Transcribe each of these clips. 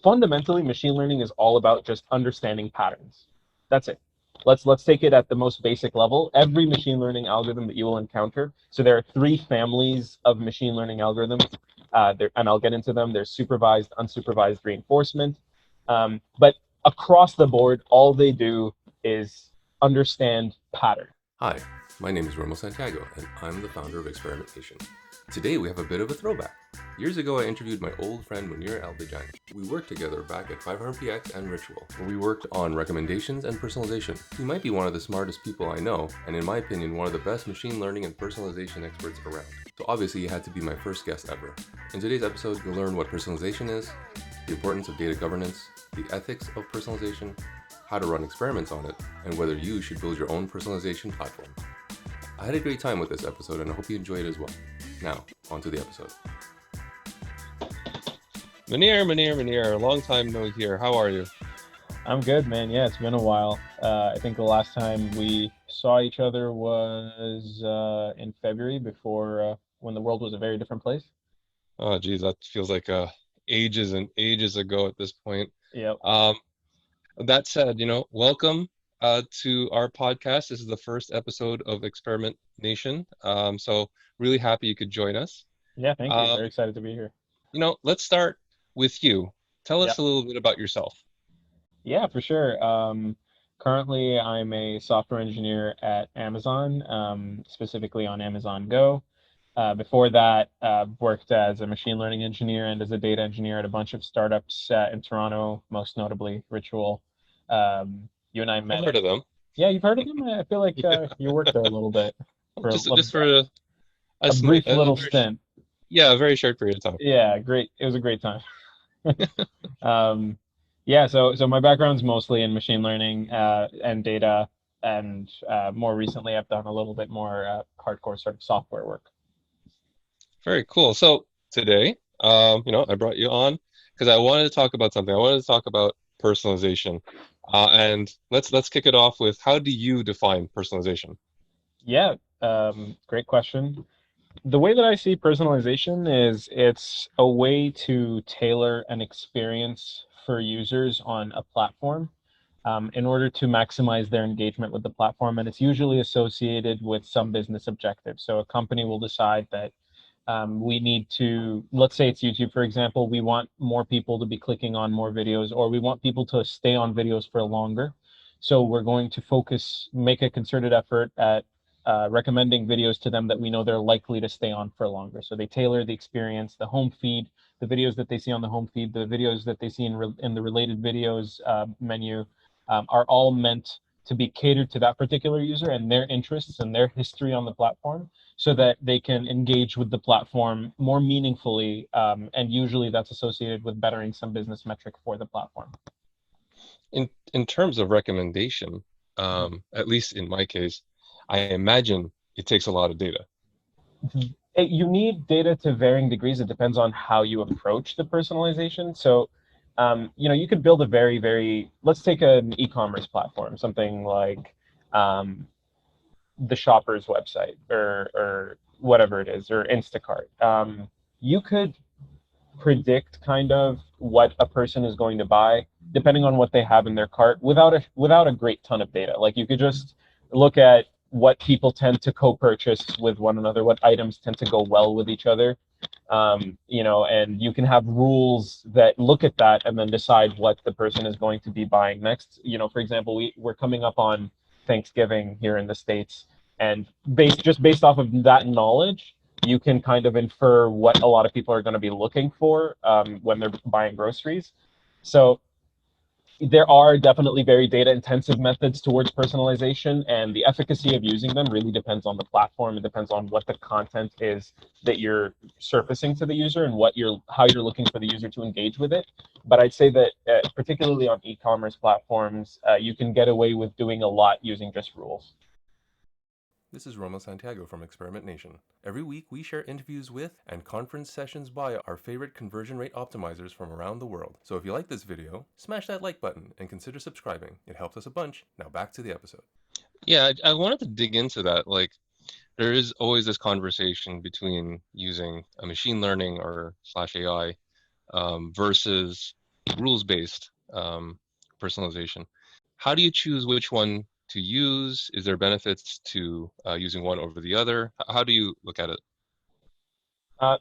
fundamentally, machine learning is all about just understanding patterns. That's it. Let's take it at the most basic level. Every machine learning algorithm that you will encounter. So there are three families of machine learning algorithms, and I'll get into them. There's supervised, unsupervised reinforcement. But across the board, all they do is understand pattern. Hi, my name is Romo Santiago, and I'm the founder of Experimentation. Today we have a bit of a throwback. Years ago, I interviewed my old friend Munir Al-Dajani. We worked together back at 500px and Ritual, where we worked on recommendations and personalization. He might be one of the smartest people I know, and in my opinion, one of the best machine learning and personalization experts around. So obviously, he had to be my first guest ever. In today's episode, you'll learn what personalization is, the importance of data governance, the ethics of personalization, how to run experiments on it, and whether you should build your own personalization platform. I had a great time with this episode, and I hope you enjoy it as well. Now, on to the episode. Munir, long time no hear. How are you? I'm good, man. Yeah, it's been a while. I think the last time we saw each other was in February, before when the world was a very different place. Oh, geez, that feels like ages and ages ago at this point. Yep. That said, welcome to our podcast. This is the first episode of Experiment Nation. So really happy you could join us. Yeah, thank you. Very excited to be here. Let's start with you. Tell us Yep. a little bit about yourself. Yeah, for sure. Currently, I'm a software engineer at Amazon, specifically on Amazon Go. Before that, worked as a machine learning engineer and as a data engineer at a bunch of startups in Toronto, most notably Ritual. You and I I've met. heard of them. Yeah, you've heard of them? I feel like you worked there a little bit for Just for a a brief a little very, stint. yeah, a very short period of time. Yeah, great. It was a great time. Yeah, so my background's mostly in machine learning and data, and more recently I've done a little bit more hardcore sort of software work. Very cool. So today, I brought you on because I wanted to talk about something. I wanted to talk about personalization. And let's kick it off with, how do you define personalization? Yeah, great question. The way that I see personalization is it's a way to tailor an experience for users on a platform in order to maximize their engagement with the platform. And it's usually associated with some business objective. So a company will decide that we need to, let's say it's YouTube, for example, we want more people to be clicking on more videos, or we want people to stay on videos for longer. So we're going to make a concerted effort at recommending videos to them that we know they're likely to stay on for longer. So they tailor the experience, the home feed, the videos that they see on the home feed, the videos that they see in the related videos menu are all meant to be catered to that particular user and their interests and their history on the platform, so that they can engage with the platform more meaningfully. And usually that's associated with bettering some business metric for the platform. In terms of recommendation, at least in my case, I imagine it takes a lot of data. You need data to varying degrees. It depends on how you approach the personalization. So, you could build a let's take an e-commerce platform, something like the shopper's website or whatever it is, or Instacart. You could predict kind of what a person is going to buy depending on what they have in their cart without a great ton of data. Like, you could just look at what people tend to co-purchase with one another, what items tend to go well with each other. And you can have rules that look at that and then decide what the person is going to be buying next. For example, we're coming up on Thanksgiving here in the States, and based off of that knowledge, you can kind of infer what a lot of people are going to be looking for when they're buying groceries. So there are definitely very data intensive methods towards personalization, and the efficacy of using them really depends on the platform. It depends on what the content is that you're surfacing to the user and how you're looking for the user to engage with it. But I'd say that particularly on e-commerce platforms, you can get away with doing a lot using just rules. This is Romo Santiago from Experiment Nation. Every week we share interviews with and conference sessions by our favorite conversion rate optimizers from around the world. So if you like this video, smash that like button and consider subscribing. It helps us a bunch. Now back to the episode. Yeah, I wanted to dig into that. Like, there is always this conversation between using a machine learning or /AI versus rules-based personalization. How do you choose which one to use? Is there benefits to using one over the other? How do you look at it?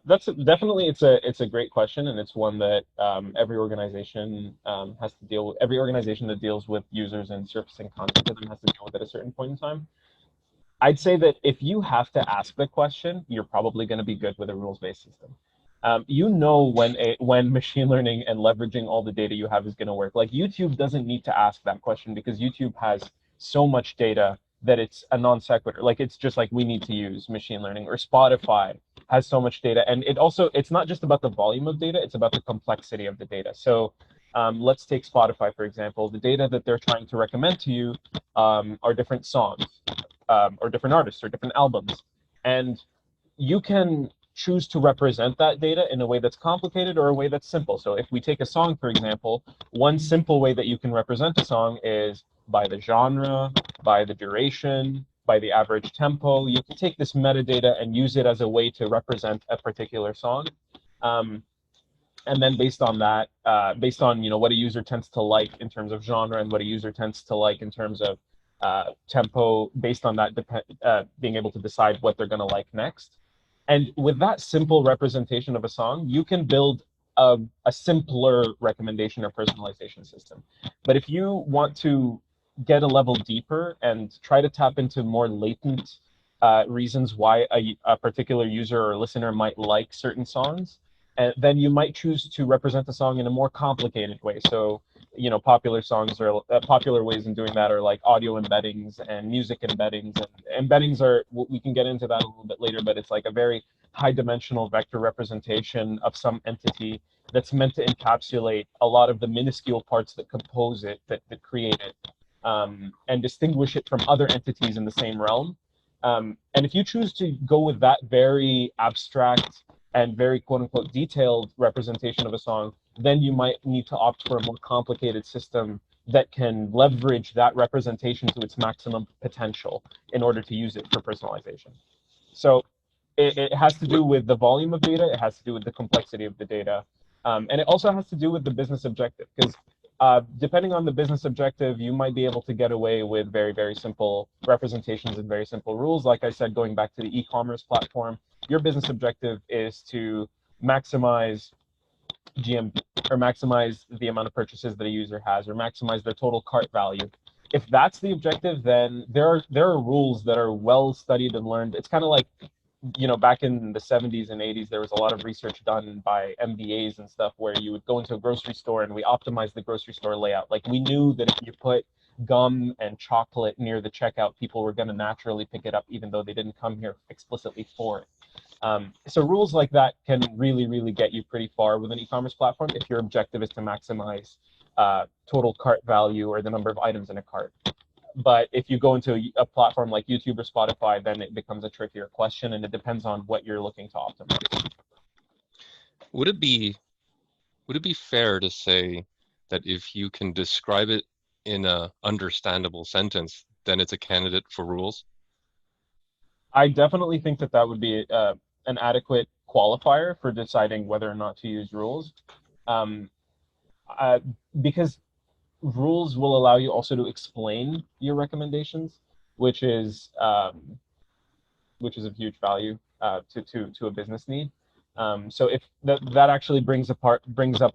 That's definitely it's a great question, and it's one that every organization has to deal with. Every organization that deals with users and surfacing content to them has to deal with at a certain point in time. I'd say that if you have to ask the question, you're probably going to be good with a rules-based system. You know when machine learning and leveraging all the data you have is going to work. Like YouTube doesn't need to ask that question because YouTube has so much data that it's a non sequitur. Like it's just like we need to use machine learning. Or Spotify has so much data, and it's not just about the volume of data; it's about the complexity of the data. So let's take Spotify for example. The data that they're trying to recommend to you are different songs, or different artists, or different albums, and you can choose to represent that data in a way that's complicated or a way that's simple. So if we take a song, for example, one simple way that you can represent a song is by the genre, by the duration, by the average tempo. You can take this metadata and use it as a way to represent a particular song. Um, and then based on that, based on what a user tends to like in terms of genre and what a user tends to like in terms of tempo, based on that, being able to decide what they're going to like next. And with that simple representation of a song, you can build a simpler recommendation or personalization system. But if you want to get a level deeper and try to tap into more latent reasons why a particular user or listener might like certain songs, and then you might choose to represent the song in a more complicated way. So, popular songs or popular ways in doing that are like audio embeddings and music embeddings. And embeddings are, we can get into that a little bit later, but it's like a very high dimensional vector representation of some entity that's meant to encapsulate a lot of the minuscule parts that compose it, that create it, and distinguish it from other entities in the same realm. And if you choose to go with that very abstract and very quote unquote detailed representation of a song, then you might need to opt for a more complicated system that can leverage that representation to its maximum potential in order to use it for personalization. So it has to do with the volume of data, it has to do with the complexity of the data, and it also has to do with the business objective. Because depending on the business objective, you might be able to get away with very, very simple representations and very simple rules. Like I said, going back to the e-commerce platform, your business objective is to maximize GMV, or maximize the amount of purchases that a user has, or maximize their total cart value. If that's the objective, then there are rules that are well studied and learned. It's kind of like, back in the 70s and 80s, there was a lot of research done by MBAs and stuff where you would go into a grocery store and we optimized the grocery store layout. Like we knew that if you put gum and chocolate near the checkout, people were going to naturally pick it up, even though they didn't come here explicitly for it. So rules like that can really, really get you pretty far with an e-commerce platform if your objective is to maximize total cart value or the number of items in a cart. But if you go into a platform like YouTube or Spotify, then it becomes a trickier question, and it depends on what you're looking to optimize. Would it be fair to say that if you can describe it in a understandable sentence, then it's a candidate for rules? I definitely think that would be an adequate qualifier for deciding whether or not to use rules, um, because rules will allow you also to explain your recommendations, which is of huge value to a business need. So if that actually brings up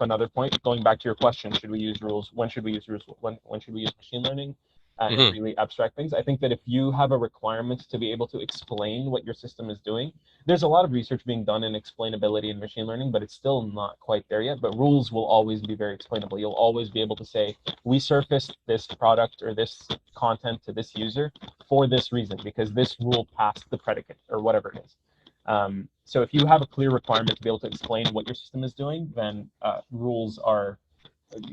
another point, going back to your question, should we use rules? When should we use rules? When should we use machine learning? And really abstract things. I think that if you have a requirement to be able to explain what your system is doing, there's a lot of research being done in explainability in machine learning, but it's still not quite there yet. But rules will always be very explainable. You'll always be able to say, we surfaced this product or this content to this user for this reason, because this rule passed the predicate or whatever it is. So if you have a clear requirement to be able to explain what your system is doing, then rules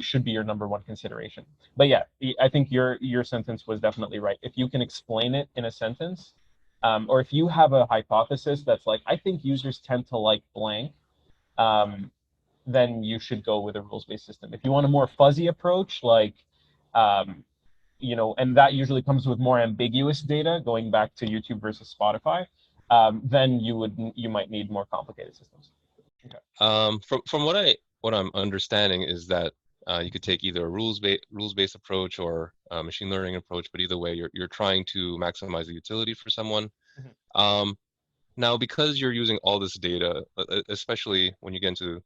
should be your number one consideration. But yeah, I think your sentence was definitely right. If you can explain it in a sentence, or if you have a hypothesis that's like, I think users tend to like blank, then you should go with a rules-based system. If you want a more fuzzy approach, like, and that usually comes with more ambiguous data, going back to YouTube versus Spotify, then you might need more complicated systems. Okay. From what I'm understanding is that You could take either a rules-based approach or a machine learning approach, but either way, you're trying to maximize the utility for someone. Mhm. Um, Now, because you're using all this data, especially when you get into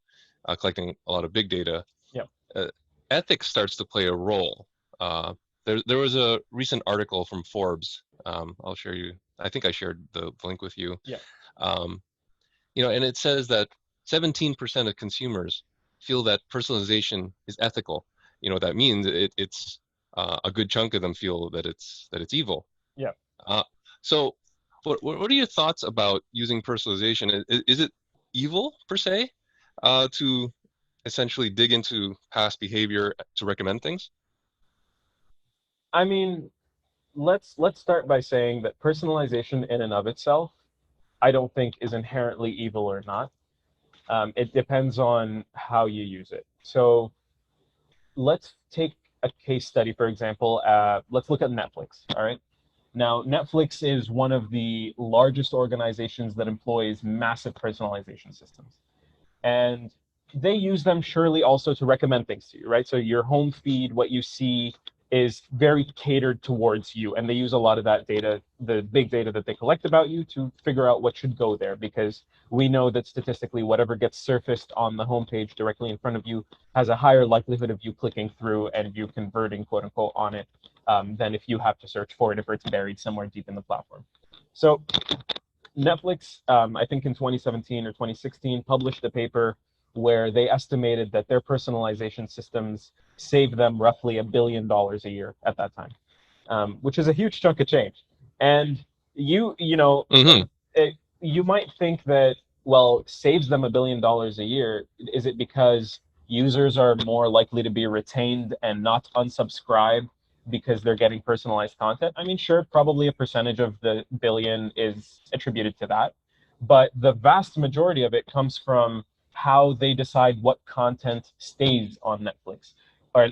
collecting a lot of big data, Yeah. uh, ethics starts to play a role. Uh, there was a recent article from Forbes. I'll share you. I think I shared the link with you. Yeah. Um, and it says that 17% of consumers feel that personalization is ethical. What that means, it's a good chunk of them feel that it's evil. Yeah. Uh, so, what are your thoughts about using personalization? Is it evil per se, to essentially dig into past behavior to recommend things? I mean, let's start by saying that personalization in and of itself, I don't think is inherently evil or not. It depends on how you use it. So let's take a case study, for example. Let's look at Netflix. All right. Now, Netflix is one of the largest organizations that employs massive personalization systems. And they use them surely also to recommend things to you, right? So your home feed, what you see is very catered towards you. And they use a lot of that data, the big data that they collect about you, to figure out what should go there, because we know that statistically whatever gets surfaced on the homepage directly in front of you has a higher likelihood of you clicking through and you converting, quote unquote, on it, than if you have to search for it, if it's buried somewhere deep in the platform. So Netflix, I think in 2017 or 2016, published a paper where they estimated that their personalization systems saved them roughly $1 billion a year at that time, which is a huge chunk of change. And you know, Hmm. you might think that, well, saves them $1 billion a year. Is it because users are more likely to be retained and not unsubscribe because they're getting personalized content? I mean, sure, probably a percentage of the billion is attributed to that, but the vast majority of it comes from how they decide what content stays on Netflix,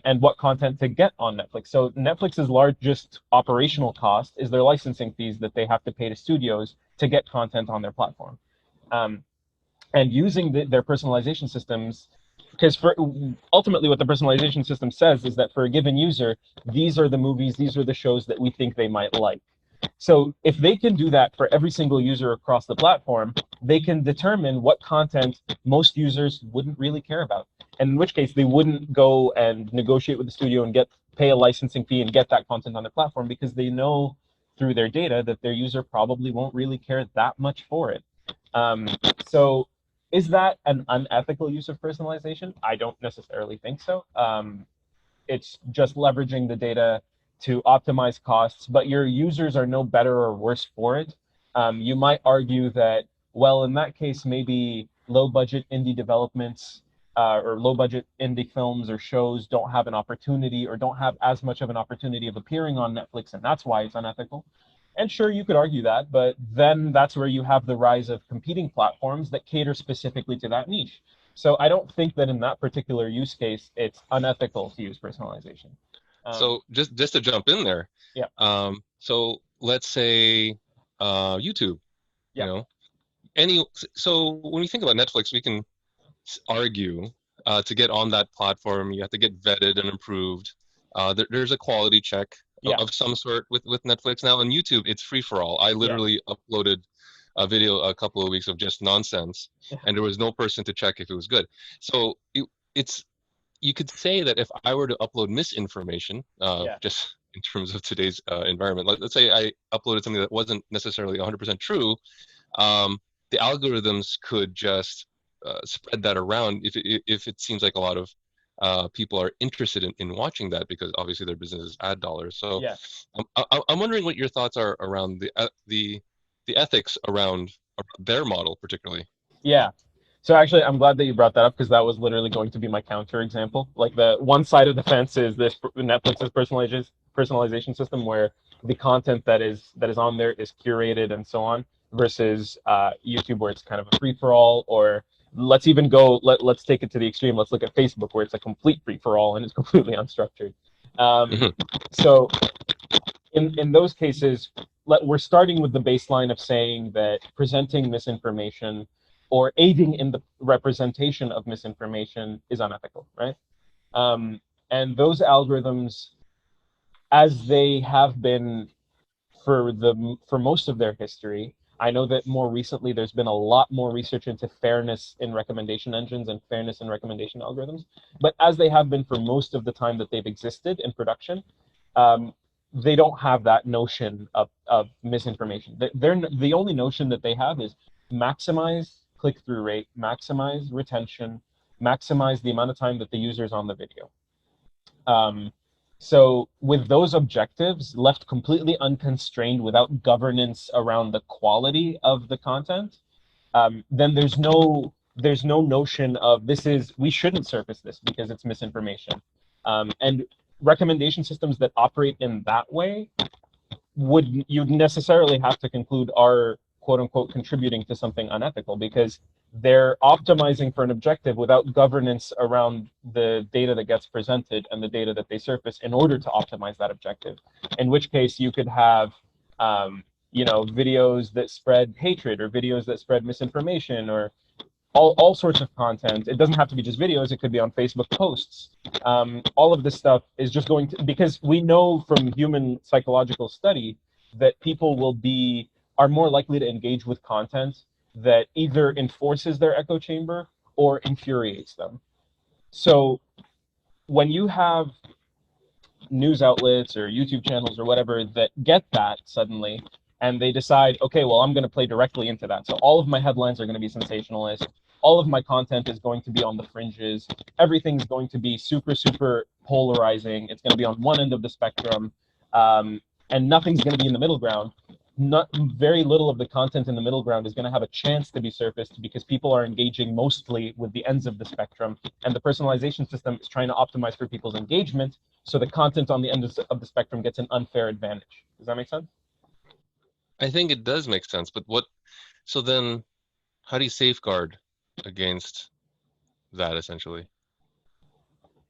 and what content to get on Netflix. So Netflix's largest operational cost is their licensing fees that they have to pay to studios to get content on their platform. Um, and using their personalization systems, because for ultimately what the personalization system says is that for a given user, these are the movies, these are the shows that we think they might like. So if they can do that for every single user across the platform, they can determine what content most users wouldn't really care about. And in which case they wouldn't go and negotiate with the studio and pay a licensing fee and get that content on their platform, because they know through their data that their user probably won't really care that much for it. Um, so is that an unethical use of personalization? I don't necessarily think so. It's just leveraging the data to optimize costs, but your users are no better or worse for it. You might argue that, well, in that case, maybe low budget indie developments, or low budget indie films or shows don't have an opportunity, or don't have as much of an opportunity of appearing on Netflix, and that's why it's unethical. And sure, you could argue that, but then that's where you have the rise of competing platforms that cater specifically to that niche. So I don't think that in that particular use case, it's unethical to use personalization. Um, So just to jump in there, yeah, so let's say YouTube, you yeah, know, any so when we think about Netflix, we can argue to get on that platform, you have to get vetted and approved. There's a quality check yeah, of some sort with Netflix. Now on YouTube, it's free for all. I yeah, literally uploaded a video a couple of weeks of just nonsense, and there was no person to check if it was good. So it's you could say that if I were to upload misinformation, yeah, just in terms of today's environment, let's say I uploaded something that wasn't necessarily 100% true, the algorithms could just spread that around if it seems like a lot of people are interested in watching that because obviously their business is ad dollars. So yeah, I'm wondering what your thoughts are around the ethics around their model particularly. yeah. So actually, I'm glad that you brought that up, because that was literally going to be my counter example. Like, the one side of the fence is this Netflix's personalization system, where the content that is on there is curated and so on, versus YouTube, where it's kind of a free for all. Or let's even go let's take it to the extreme. Let's look at Facebook, where it's a complete free for all and it's completely unstructured. Um, Hmm. so in those cases, we're starting with the baseline of saying that presenting misinformation or aiding in the representation of misinformation is unethical, right? And those algorithms, as they have been for most of their history. I know that more recently there's been a lot more research into fairness in recommendation engines and fairness in recommendation algorithms. But as they have been for most of the time that they've existed in production, um, they don't have that notion of misinformation. The only notion that they have is maximize click-through rate, maximize retention, maximize the amount of time that the user is on the video. So with those objectives left completely unconstrained without governance around the quality of the content, then there's no notion of we shouldn't surface this because it's misinformation. And recommendation systems that operate in that way you'd necessarily have to conclude are quote unquote contributing to something unethical because they're optimizing for an objective without governance around the data that gets presented and the data that they surface in order to optimize that objective. In which case you could have videos that spread hatred or videos that spread misinformation or all sorts of content. It doesn't have to be just videos. It could be on Facebook posts. All of this stuff is just going to, because we know from human psychological study that people are more likely to engage with content that either enforces their echo chamber or infuriates them. So when you have news outlets or YouTube channels or whatever that get that suddenly, and they decide, okay, well, I'm going to play directly into that. So all of my headlines are going to be sensationalist. All of my content is going to be on the fringes. Everything's going to be super, super polarizing. It's going to be on one end of the spectrum, and nothing's going to be in the middle ground. Very little of the content in the middle ground is going to have a chance to be surfaced because people are engaging mostly with the ends of the spectrum, and the personalization system is trying to optimize for people's engagement, so the content on the end of the spectrum gets an unfair advantage. Does that make sense? I think it does make sense, but so then how do you safeguard against that essentially?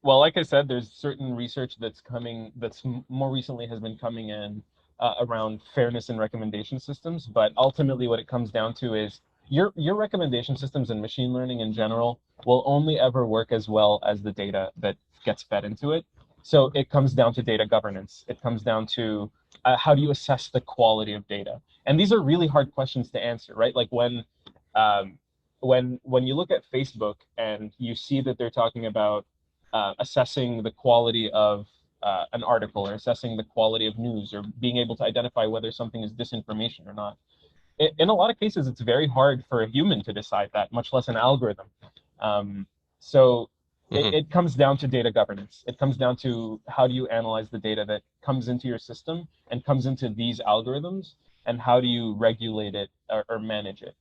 Well, like I said, there's certain research that's more recently has been coming in around fairness in recommendation systems. But ultimately, what it comes down to is your recommendation systems and machine learning in general will only ever work as well as the data that gets fed into it. So it comes down to data governance. It comes down to how do you assess the quality of data? And these are really hard questions to answer, right? Like um, when you look at Facebook and you see that they're talking about assessing the quality of an article or assessing the quality of news or being able to identify whether something is disinformation or not. In a lot of cases, it's very hard for a human to decide that, much less an algorithm. So it comes down to data governance. It comes down to how do you analyze the data that comes into your system and comes into these algorithms, and how do you regulate it or manage it?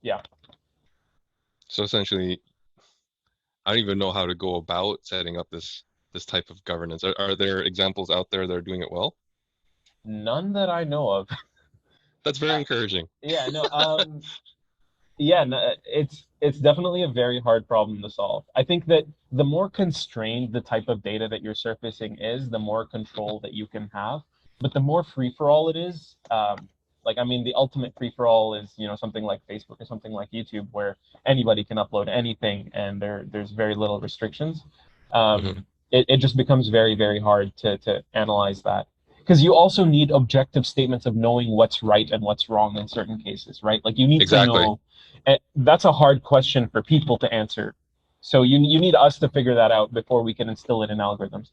Yeah. So essentially, I don't even know how to go about setting up this type of governance. Are there examples out there that are doing it well? None that I know of. That's very encouraging. Yeah, no, yeah, no, it's definitely a very hard problem to solve. I think that the more constrained the type of data that you're surfacing is, the more control that you can have. But the more free for all it is, like I mean, the ultimate free for all is something like Facebook or something like YouTube, where anybody can upload anything and there's very little restrictions. It just becomes very, very hard to analyze that. Because you also need objective statements of knowing what's right and what's wrong in certain cases, right? Like you need to Exactly. know. That's a hard question for people to answer. So you need us to figure that out before we can instill it in algorithms.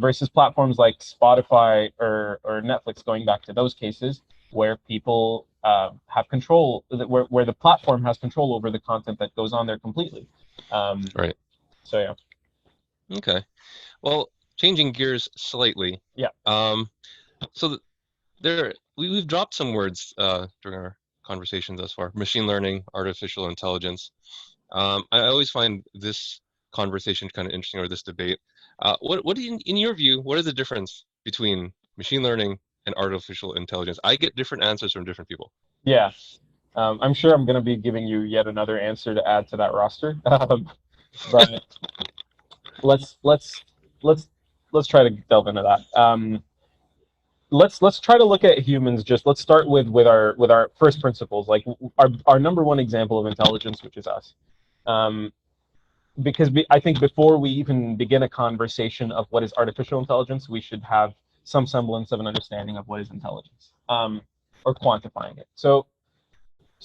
Versus platforms like Spotify or Netflix, going back to those cases where people have control, where the platform has control over the content that goes on there completely. Right. So yeah. Okay. Well, changing gears slightly. Yeah. So we've dropped some words during our conversation thus far. Machine learning, artificial intelligence. I always find this conversation kind of interesting, or this debate. What do you, in your view, what is the difference between machine learning and artificial intelligence? I get different answers from different people. Yeah. I'm sure I'm going to be giving you yet another answer to add to that roster. But let's try to delve into that. Let's try to look at humans. Let's start with our first principles, like our number one example of intelligence, which is us. I think before we even begin a conversation of what is artificial intelligence, we should have some semblance of an understanding of what is intelligence, or quantifying it. So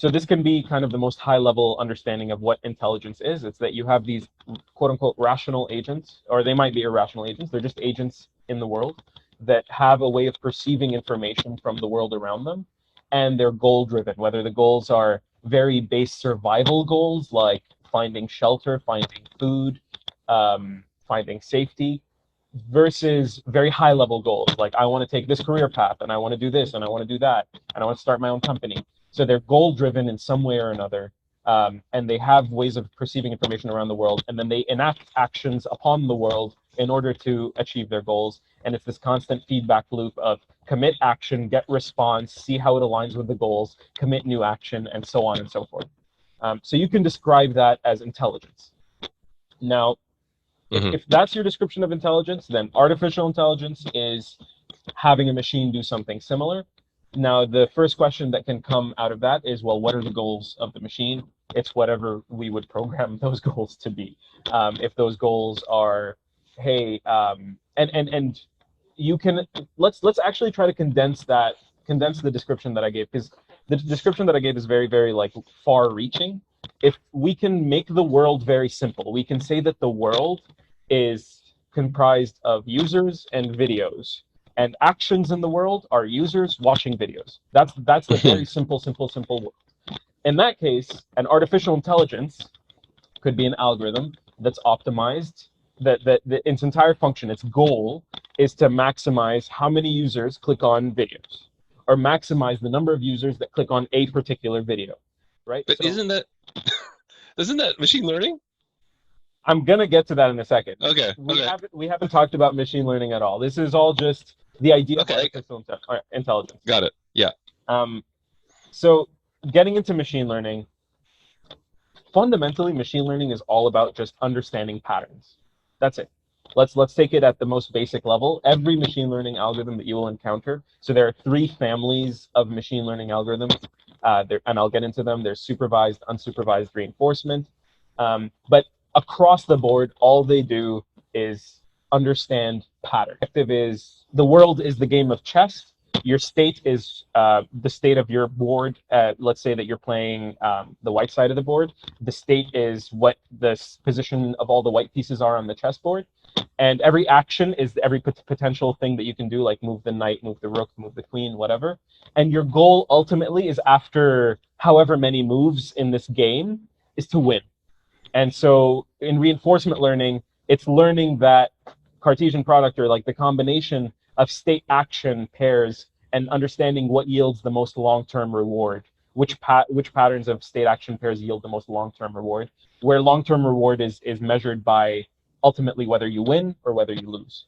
this can be kind of the most high level understanding of what intelligence is. It's that you have these quote unquote rational agents, or they might be irrational agents. They're just agents in the world that have a way of perceiving information from the world around them, and they're goal driven, whether the goals are very base survival goals like finding shelter, finding food, finding safety, versus very high level goals like I want to take this career path and I want to do this and I want to do that and I want to start my own company. So they're goal driven in some way or another, and they have ways of perceiving information around the world, and then they enact actions upon the world in order to achieve their goals. And it's this constant feedback loop of commit action, get response, see how it aligns with the goals, commit new action, and so on and so forth. So you can describe that as intelligence. Now, if that's your description of intelligence, then artificial intelligence is having a machine do something similar. Now, the first question that can come out of that is, well, what are the goals of the machine? It's whatever we would program those goals to be. If those goals are, hey, and you can let's actually try to condense the description that I gave, because the description that I gave is very, very like far-reaching. If we can make the world very simple, we can say that the world is comprised of users and videos, and actions in the world are users watching videos. That's the very simple world. In that case, an artificial intelligence could be an algorithm that's optimized, that its entire function, its goal, is to maximize how many users click on videos, or maximize the number of users that click on a particular video, right? But So, isn't that machine learning? I'm gonna get to that in a second. Okay. We haven't talked about machine learning at all. This is all just the idea of Okay. artificial intelligence. Got it. Yeah. So getting into machine learning, fundamentally, machine learning is all about just understanding patterns. That's it. Let's take it at the most basic level. Every machine learning algorithm that you will encounter. So there are three families of machine learning algorithms, and I'll get into them. There's supervised, unsupervised reinforcement, but across the board, all they do is understand pattern. The world is the game of chess. Your state is the state of your board. Let's say that you're playing the white side of the board. The state is what the position of all the white pieces are on the chessboard. And every action is every potential thing that you can do, like move the knight, move the rook, move the queen, whatever. And your goal ultimately is, after however many moves in this game, is to win. And so in reinforcement learning, it's learning that Cartesian product, or like the combination of state action pairs, and understanding what yields the most long-term reward, which patterns of state action pairs yield the most long-term reward, where long-term reward is measured by ultimately whether you win or whether you lose.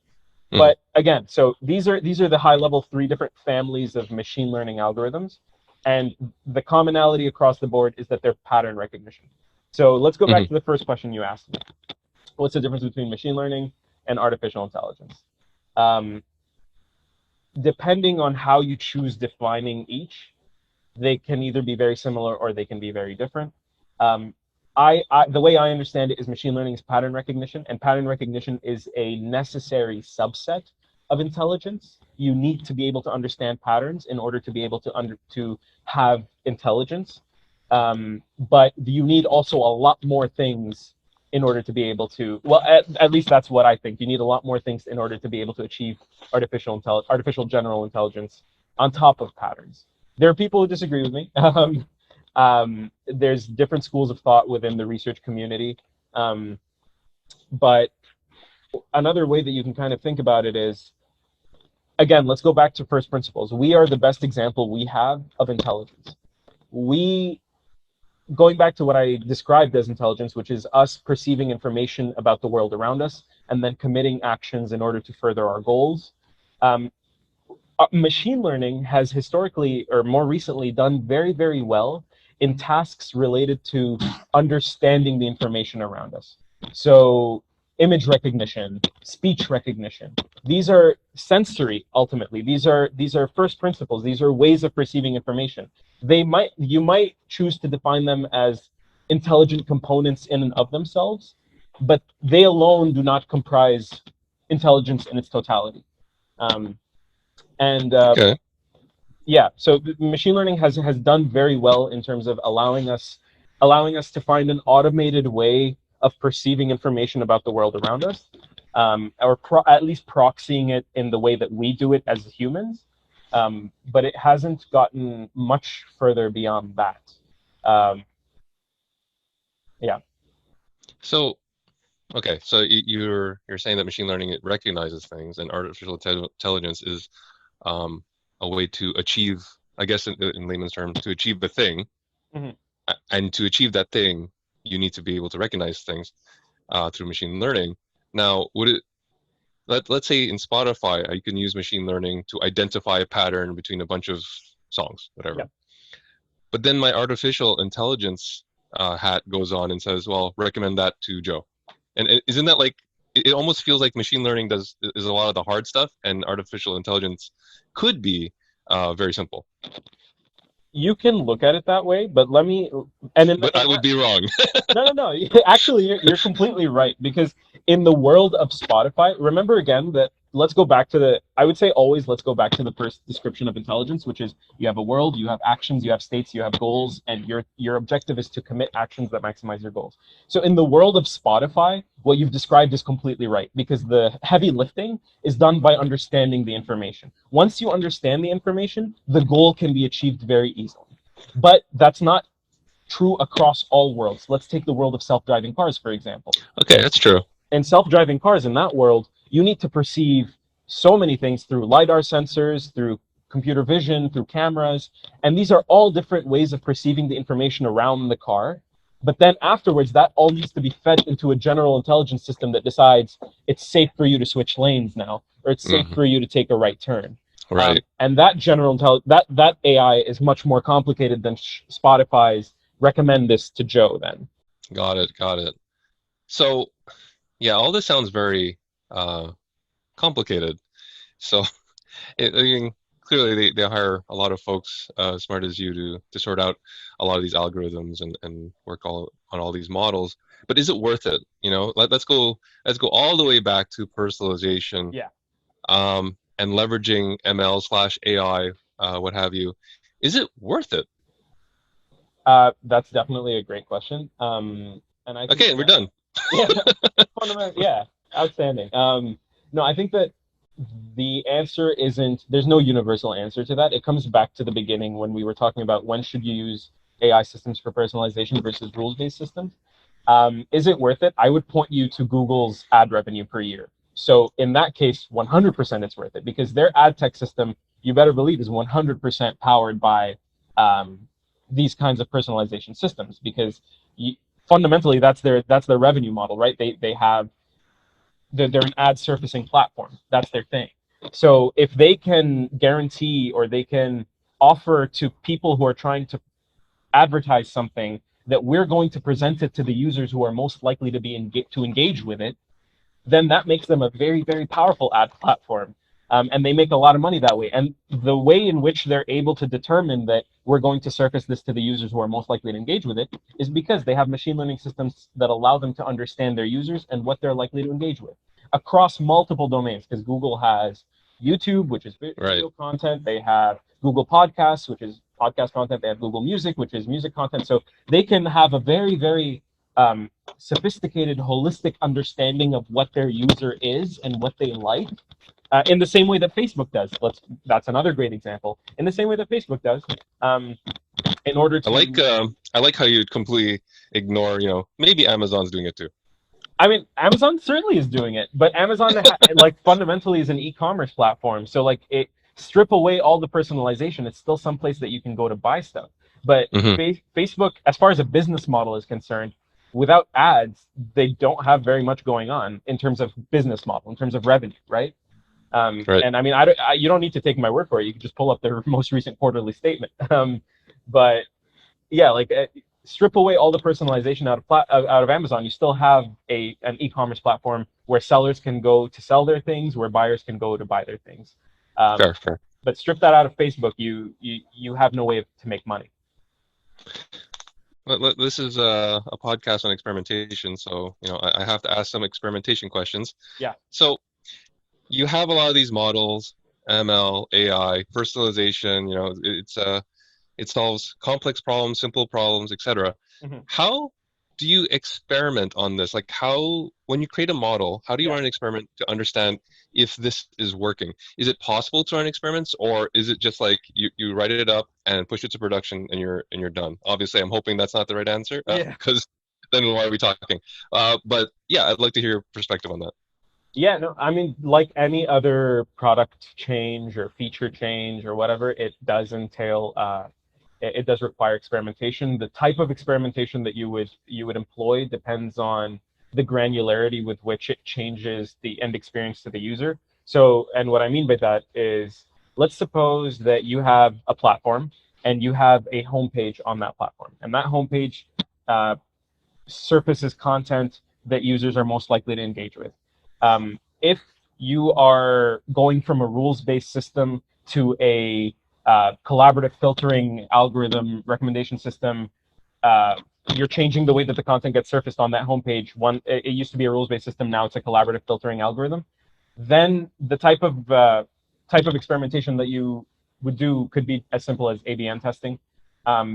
But again, so these are the high-level three different families of machine learning algorithms, and the commonality across the board is that they're pattern recognition. So let's go back to the first question you asked me. What's the difference between machine learning and artificial intelligence? Depending on how you choose defining each, they can either be very similar or they can be very different. The way I understand it is machine learning is pattern recognition, and pattern recognition is a necessary subset of intelligence. You need to be able to understand patterns in order to be able to have intelligence. But you need also a lot more things in order to be able to, well, at least that's what I think. You need a lot more things in order to be able to achieve artificial general intelligence on top of patterns. There are people who disagree with me. There's different schools of thought within the research community. But another way that you can kind of think about it is, again, let's go back to first principles. We are the best example we have of intelligence. Going back to what I described as intelligence, which is us perceiving information about the world around us and then committing actions in order to further our goals. Machine learning has historically, or more recently, done very, very well in tasks related to understanding the information around us. So image recognition, speech recognition, these are sensory, ultimately. These are first principles. These are ways of perceiving information. You might choose to define them as intelligent components in and of themselves, but they alone do not comprise intelligence in its totality. Um, and Okay. Yeah, so machine learning has done very well in terms of allowing us to find an automated way of perceiving information about the world around us, or at least proxying it in the way that we do it as humans. But it hasn't gotten much further beyond that. Um, yeah. So, okay, so you're saying that machine learning, it recognizes things, and artificial intelligence is um, a way to achieve, I guess, in layman's terms, to achieve a thing, Mhm. and to achieve that thing, you need to be able to recognize things through machine learning. Now, would it let's say in Spotify, you can use machine learning to identify a pattern between a bunch of songs, Yeah. whatever. But then my artificial intelligence hat goes on and says, "Well, recommend that to Joe." And isn't that like it almost feels like machine learning is a lot of the hard stuff, and artificial intelligence could be very simple. You can look at it that way, but let me and But in I would that be wrong. no, no, no. Actually, you're completely right because in the world of Spotify, remember again that let's go back to I would say always let's go back to the first description of intelligence, which is you have a world, you have actions, you have states, you have goals, and your objective is to commit actions that maximize your goals. So in the world of Spotify, what you've described is completely right because the heavy lifting is done by understanding the information. Once you understand the information, the goal can be achieved very easily. But that's not true across all worlds. Let's take the world of self-driving cars, for example. Okay, that's true. In self-driving cars, in that world, you need to perceive so many things through LiDAR sensors, through computer vision, through cameras, and these are all different ways of perceiving the information around the car. But then afterwards, that all needs to be fed into a general intelligence system that decides it's safe for you to switch lanes now, or it's safe Hmm. for you to take a right turn. Right. And that that AI is much more complicated than Spotify's recommend this to Joe then. Got it. Got it. So, yeah, all this sounds very uh, complicated. So, I mean, clearly they hire a lot of folks as smart as you to sort out a lot of these algorithms and work on all these models. But is it worth it? Let's go all the way back to personalization, Yeah. and leveraging ML/AI, what have you. Is it worth it? That's definitely a great question. And I think Okay, the we're done. yeah, fundamental, yeah, outstanding. No, I think that the answer isn't. There's no universal answer to that. It comes back to the beginning when we were talking about when should you use AI systems for personalization versus rules-based systems. Is it worth it? I would point you to Google's ad revenue per year. So in that case, 100% it's worth it because their ad tech system, you better believe, is 100% powered by um, these kinds of personalization systems because you, fundamentally that's their revenue model, right? They have they're an ad surfacing platform. That's their thing. So if they can guarantee or they can offer to people who are trying to advertise something that we're going to present it to the users who are most likely to engage with it, then that makes them a very, very powerful ad platform. And they make a lot of money that way. And the way in which they're able to determine that we're going to surface this to the users who are most likely to engage with it is because they have machine learning systems that allow them to understand their users and what they're likely to engage with across multiple domains. Because Google has YouTube, which is Right. video content. They have Google Podcasts, which is podcast content. They have Google Music, which is music content. So they can have a very, very sophisticated, holistic understanding of what their user is and what they like. In the same way that Facebook does. That's another great example. In the same way that Facebook does, um, in order to, I like how you completely ignore, maybe Amazon's doing it too. I mean, Amazon certainly is doing it, but Amazon like fundamentally is an e-commerce platform. So like it strip away all the personalization. It's still some place that you can go to buy stuff. But Hmm. Facebook, as far as a business model is concerned, without ads, they don't have very much going on in terms of business model, in terms of revenue, right? Right. And I mean, you don't need to take my word for it. You can just pull up their most recent quarterly statement. But yeah, like strip away all the personalization out of Amazon, you still have an e-commerce platform where sellers can go to sell their things, where buyers can go to buy their things. Um, Fair, fair. but strip that out of Facebook, you have no way to make money. This is a podcast on experimentation, so I have to ask some experimentation questions. Yeah. So you have a lot of these models, ML, AI, personalization. It solves complex problems, simple problems, etc. Hmm. How do you experiment on this? Like when you create a model, how do you Yeah. run an experiment to understand if this is working? Is it possible to run experiments, or is it just like you write it up and push it to production and you're done? Obviously, I'm hoping that's not the right answer, Yeah. because then why are we talking? But yeah, I'd like to hear your perspective on that. Yeah, no, I mean, like any other product change or feature change or whatever, it does entail, it does require experimentation. The type of experimentation that you would employ depends on the granularity with which it changes the end experience to the user. So, and what I mean by that is, let's suppose that you have a platform and you have a homepage on that platform, and that homepage uh, surfaces content that users are most likely to engage with. If you are going from a rules-based system to a collaborative filtering algorithm recommendation system, uh, you're changing the way that the content gets surfaced on that homepage. It used to be a rules-based system, now it's a collaborative filtering algorithm. Then the type of experimentation that you would do could be as simple as ABN testing,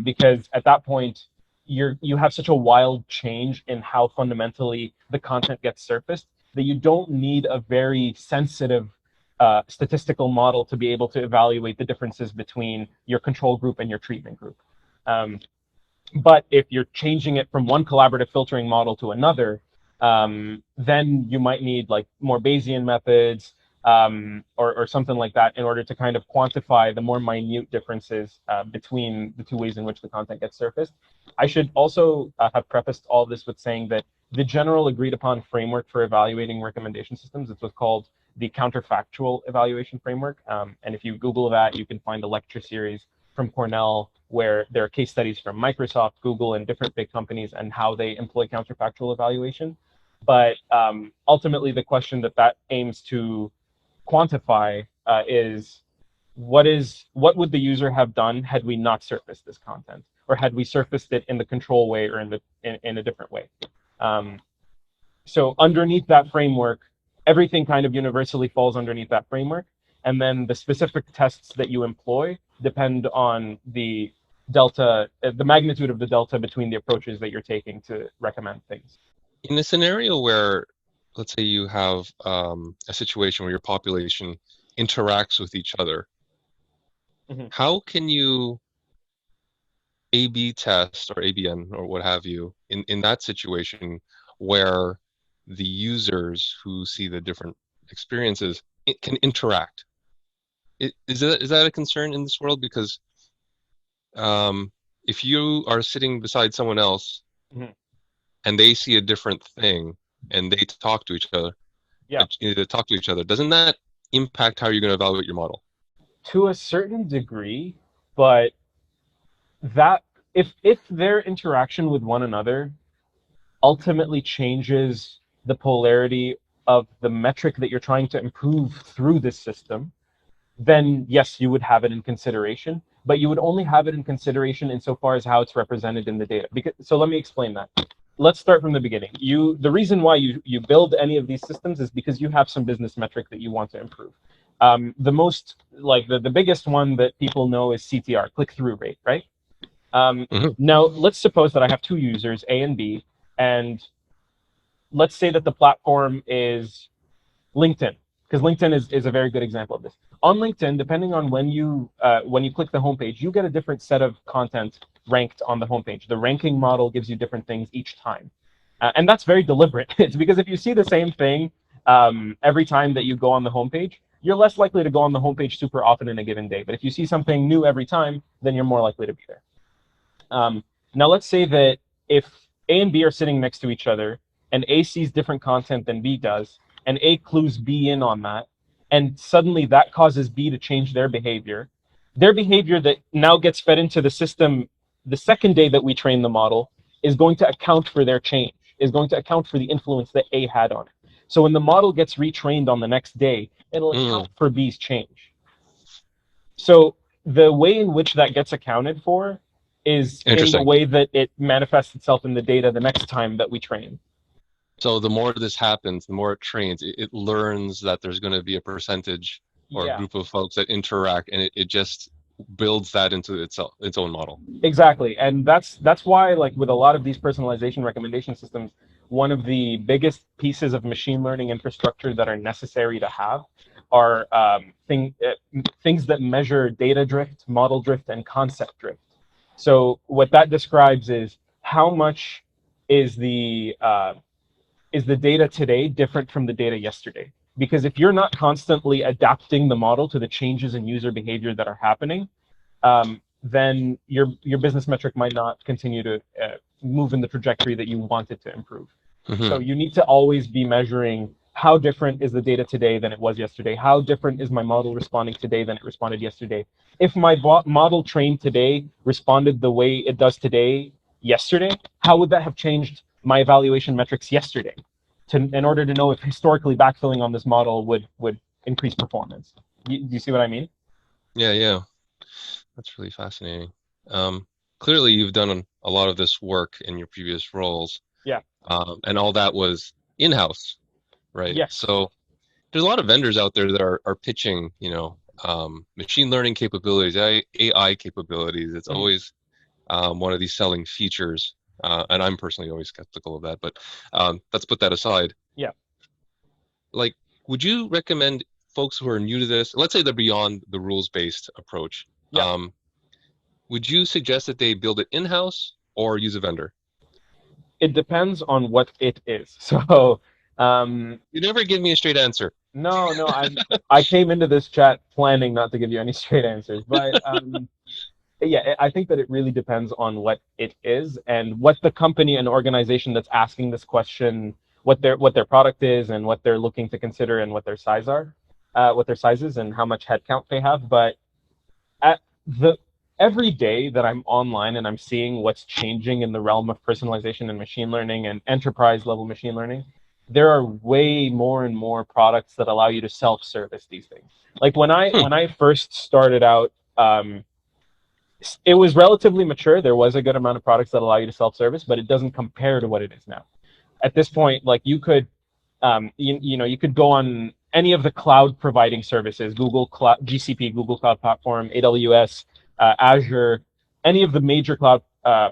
because at that point you have such a wild change in how fundamentally the content gets surfaced that you don't need a very sensitive statistical model to be able to evaluate the differences between your control group and your treatment group. Um, but if you're changing it from one collaborative filtering model to another, then you might need like more Bayesian methods, or something like that in order to kind of quantify the more minute differences between the two ways in which the content gets surfaced. I should also have prefaced all this with saying that the general agreed upon framework for evaluating recommendation systems is what's called the counterfactual evaluation framework. And if you Google that, you can find a lecture series from Cornell, where there are case studies from Microsoft, Google, and different big companies and how they employ counterfactual evaluation. But ultimately, the question that aims to quantify is what would the user have done had we not surfaced this content, or had we surfaced it in the control way or in a different way. Um, so underneath that framework, everything kind of universally falls underneath that framework. And then the specific tests that you employ depend on the delta, the magnitude of the delta between the approaches that you're taking to recommend things. In a scenario where, let's say you have a situation where your population interacts with each other, Mhm. how can you A/B test or ABN or what have you in that situation where the users who see the different experiences can interact? Is that a concern in this world? Because if you are sitting beside someone else Mhm. and they see a different thing and they Yeah. talk to each other, doesn't that impact how you're going to evaluate your model? To a certain degree, but that if their interaction with one another ultimately changes the polarity of the metric that you're trying to improve through this system, then yes, you would have it in consideration, but you would only have it in consideration insofar as how it's represented in the data. So let me explain that. Let's start from the beginning. The reason why you build any of these systems is because you have some business metric that you want to improve. The biggest one that people know is CTR, click through rate, right? Hmm. Now let's suppose that I have two users, A and B, and let's say that the platform is LinkedIn, because LinkedIn is a very good example of this. On LinkedIn, depending on when you click the homepage, you get a different set of content ranked on the homepage. The ranking model gives you different things each time, and that's very deliberate. It's because if you see the same thing every time that you go on the homepage, you're less likely to go on the homepage super often in a given day. But if you see something new every time, then you're more likely to be there. Now, let's say that if A and B are sitting next to each other, and A sees different content than B does, and A clues B in on that, and suddenly that causes B to change their behavior that now gets fed into the system the second day that we train the model is going to account for their change, is going to account for the influence that A had on it. So when the model gets retrained on the next day, it'll account Mm. for B's change. So the way in which that gets accounted for is in the Interesting. way that it manifests itself in the data the next time that we train. So the more this happens, the more it trains, it learns that there's going to be a percentage or a Yeah, group of folks that interact, and it just builds that into its own model. exactly. And that's why, like with a lot of these personalization recommendation systems, one of the biggest pieces of machine learning infrastructure that are necessary to have are things that measure data drift, model drift, and concept drift. So what that describes is how much is the uh, is the data today different from the data yesterday? Because if you're not constantly adapting the model to the changes in user behavior that are happening, then your business metric might not continue to move in the trajectory that you want it to improve. So Hmm. you need to always be measuring how different is the data today than it was yesterday. How different is my model responding today than it responded yesterday? If my model trained today responded the way it does today yesterday, how would that have changed my evaluation metrics yesterday? In order to know if historically backfilling on this model would increase performance. Do you see what I mean? Yeah, yeah, that's really fascinating. Um, Clearly, you've done a lot of this work in your previous roles, Yeah. and all that was in-house, right? Yes. So there's a lot of vendors out there that are pitching, machine learning capabilities, AI capabilities. It's Mhm. always one of these selling features, and I'm personally always skeptical of that. But let's put that aside. Yeah. Like, would you recommend folks who are new to this, let's say they're beyond the rules-based approach, Yeah. would you suggest that they build it in-house or use a vendor? It depends on what it is. So, You never give me a straight answer. no, no, I came into this chat planning not to give you any straight answers, but yeah, I think that it really depends on what it is and what the company and organization that's asking this question, what their product is, and what they're looking to consider, and what their size is, and how much headcount they have. But at the every day that I'm online and I'm seeing what's changing in the realm of personalization and machine learning and enterprise level machine learning, there are way more and more products that allow you to self-service these things. Like when I Hmm. when I first started out, it was relatively mature. There was a good amount of products that allow you to self-service, but it doesn't compare to what it is now. At this point, like you could you could go on any of the cloud providing services, Google Cloud, GCP, Google Cloud Platform, AWS, Azure, any of the major cloud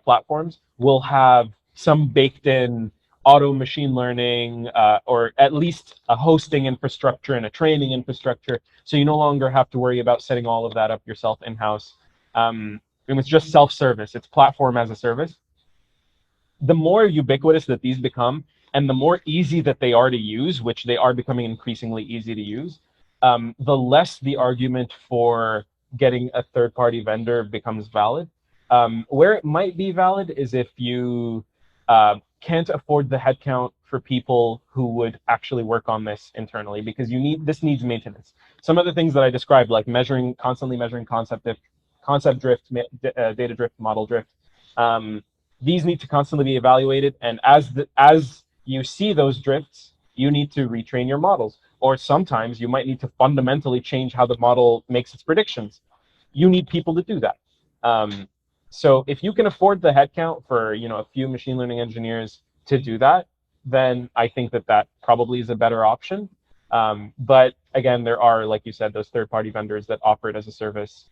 platforms will have some baked in auto machine learning or at least a hosting infrastructure and a training infrastructure. So you no longer have to worry about setting all of that up yourself in house. And it's just self service, it's platform as a service. The more ubiquitous that these become and the more easy that they are to use, which they are becoming increasingly easy to use, the less the argument for getting a third party vendor becomes valid. Where it might be valid is if you can't afford the headcount for people who would actually work on this internally, because this needs maintenance. Some of the things that I described, like constantly measuring concept drift, data drift, model drift, um, these need to constantly be evaluated. And as you see those drifts, you need to retrain your models. Or sometimes you might need to fundamentally change how the model makes its predictions. You need people to do that. Um, so if you can afford the headcount for a few machine learning engineers to do that, then I think that probably is a better option. But again, there are, like you said, those third-party vendors that offer it as a service,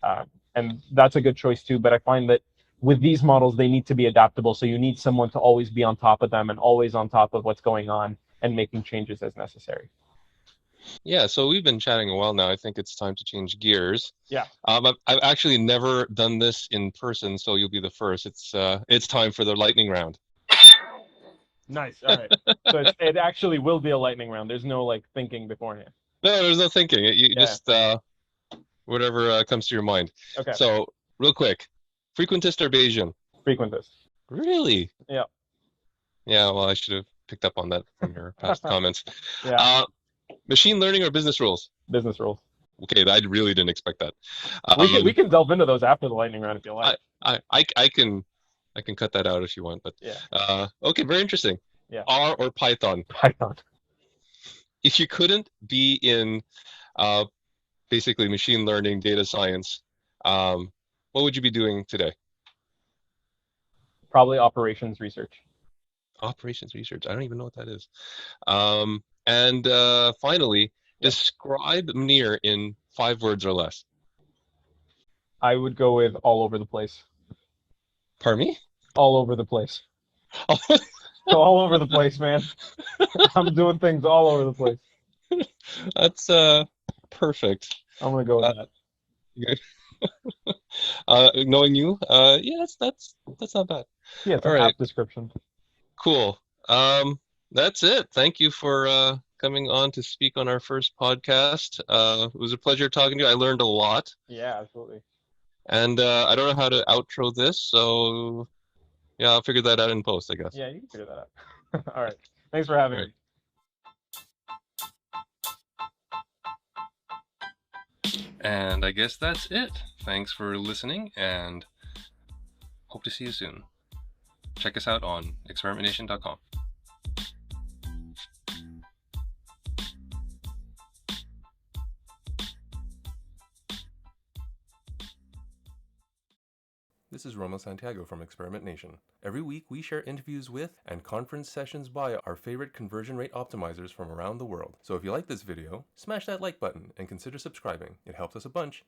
and that's a good choice too. But I find that with these models, they need to be adaptable. So you need someone to always be on top of them and always on top of what's going on and making changes as necessary. Yeah, so we've been chatting a while now. I think it's time to change gears. Yeah. I've actually never done this in person, so you'll be the first. It's time for the lightning round. Nice. All right. So it actually will be a lightning round. There's no like thinking beforehand. No, there's no thinking. You Yeah. just whatever comes to your mind. Okay. So, real quick, frequentist or Bayesian? Frequentist. Really? Yeah. Yeah, well, I should have picked up on that from your past comments. Yeah. Uh, Machine learning or business rules? Business rules. Okay, I really didn't expect that. We can delve into those after the lightning round if you like. I can cut that out if you want, but Yeah. okay, very interesting. Yeah. R or Python? Python. If you couldn't be in uh, basically machine learning, data science, what would you be doing today? Probably operations research. Operations research. I don't even know what that is. And finally, Yeah. describe Munir in 5 words or less. I would go with all over the place. Pardon me? All over the place. All over the place, man. I'm doing things all over the place. That's perfect. I'm gonna go with Uh, that. knowing you, yeah, that's not bad. Yeah, it's All an right, apt description. cool. That's it. Thank you for coming on to speak on our first podcast. It was a pleasure talking to you. I learned a lot, Yeah, absolutely. and I don't know how to outro this, so yeah, I'll figure that out in post, I guess. Yeah, you can figure that out. All right. Thanks for having All me. right. And I guess that's it. Thanks for listening, and hope to see you soon. Check us out on experimentation.com. This is Romo Santiago from Experiment Nation. Every week we share interviews with and conference sessions by our favorite conversion rate optimizers from around the world. So if you like this video, smash that like button and consider subscribing. It helps us a bunch.